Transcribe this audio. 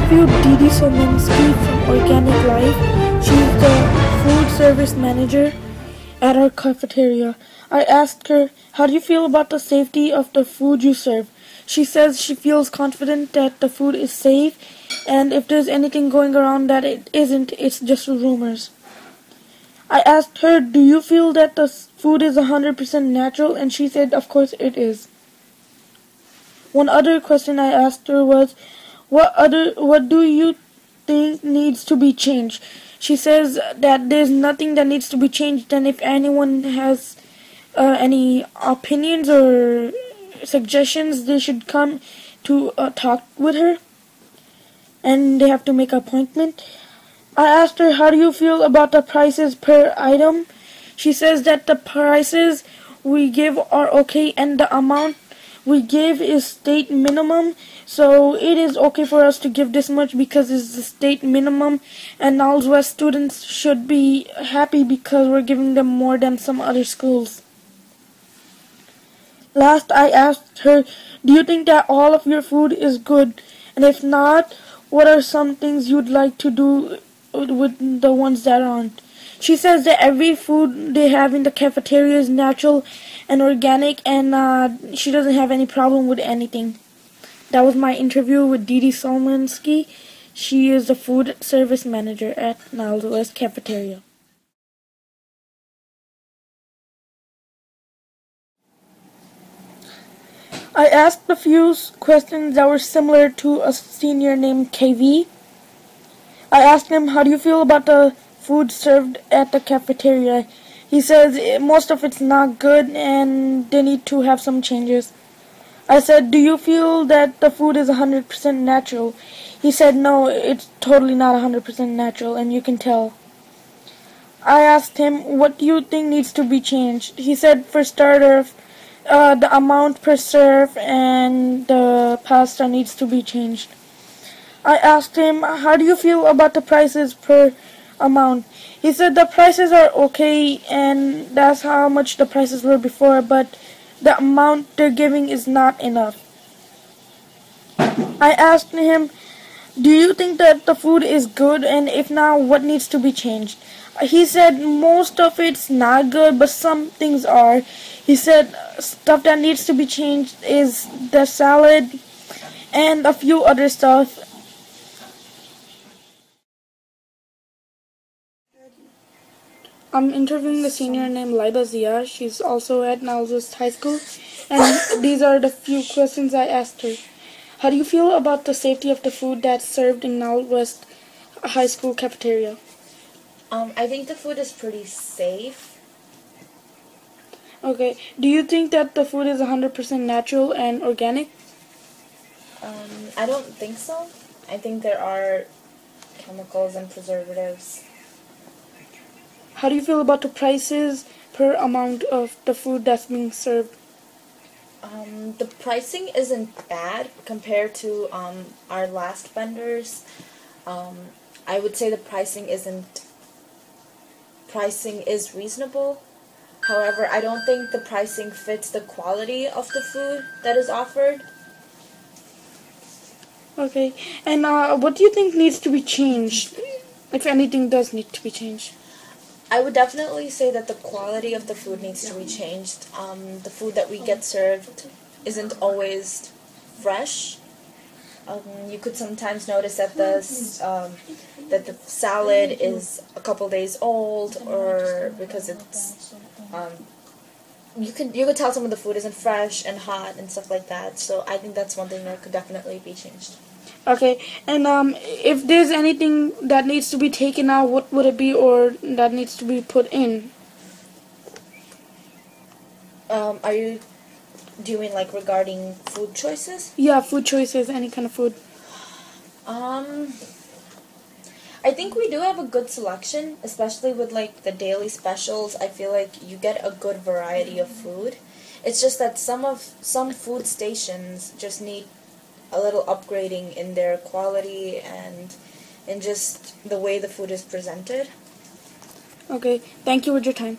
interviewed Didi Solensky from Organic Life. She's the food service manager at our cafeteria. I asked her, how do you feel about the safety of the food you serve? She says she feels confident that the food is safe, and if there's anything going around that it isn't, it's just rumors. I asked her, do you feel that the food is 100% natural? And she said, of course it is. One other question I asked her was, what do you think needs to be changed? She says that there's nothing that needs to be changed, and if anyone has any opinions or suggestions, they should come to talk with her, and they have to make an appointment. I asked her, how do you feel about the prices per item? She says that the prices we give are okay, and the amount we give is state minimum, so it is okay for us to give this much because it's the state minimum, and Niles West students should be happy because we're giving them more than some other schools. Last, I asked her, do you think that all of your food is good? And if not, what are some things you'd like to do with the ones that aren't? She says that every food they have in the cafeteria is natural and organic, and she doesn't have any problem with anything. That was my interview with Didi Solensky. She is the food service manager at Niles West Cafeteria. I asked a few questions that were similar to a senior named KV. I asked him, how do you feel about the food served at the cafeteria? He says most of it's not good and they need to have some changes. I said, do you feel that the food is 100% natural? He said, no, it's totally not 100% natural, and you can tell. I asked him, what do you think needs to be changed? He said, for starters, the amount per serve and the pasta needs to be changed. I asked him, how do you feel about the prices per amount? He said the prices are okay, and that's how much the prices were before, but the amount they're giving is not enough. I asked him, do you think that the food is good, and if not, what needs to be changed? He said most of it's not good, but some things are. He said stuff that needs to be changed is the salad and a few other stuff. I'm interviewing a senior named Laiba Zia. She's also at Niles West High School, and these are the few questions I asked her. How do you feel about the safety of the food that's served in Niles West High School cafeteria? I think the food is pretty safe. Okay. Do you think that the food is 100% natural and organic? I don't think so. I think there are chemicals and preservatives. How do you feel about the prices per amount of the food that's being served? The pricing isn't bad compared to our last vendors. I would say the pricing is reasonable. However, I don't think the pricing fits the quality of the food that is offered. Okay. And what do you think needs to be changed, if anything does need to be changed? I would definitely say that the quality of the food needs to be changed. The food that we get served isn't always fresh. You could sometimes notice that that the salad is a couple days old, or because it's you could tell some of the food isn't fresh and hot and stuff like that. So I think that's one thing that could definitely be changed. Okay, and if there's anything that needs to be taken out, what would it be, or that needs to be put in? Do you mean like regarding food choices? Yeah, food choices, any kind of food. I think we do have a good selection, especially with like the daily specials. I feel like you get a good variety of food. It's just that some food stations just need a little upgrading in their quality and in just the way the food is presented. Okay, thank you for your time.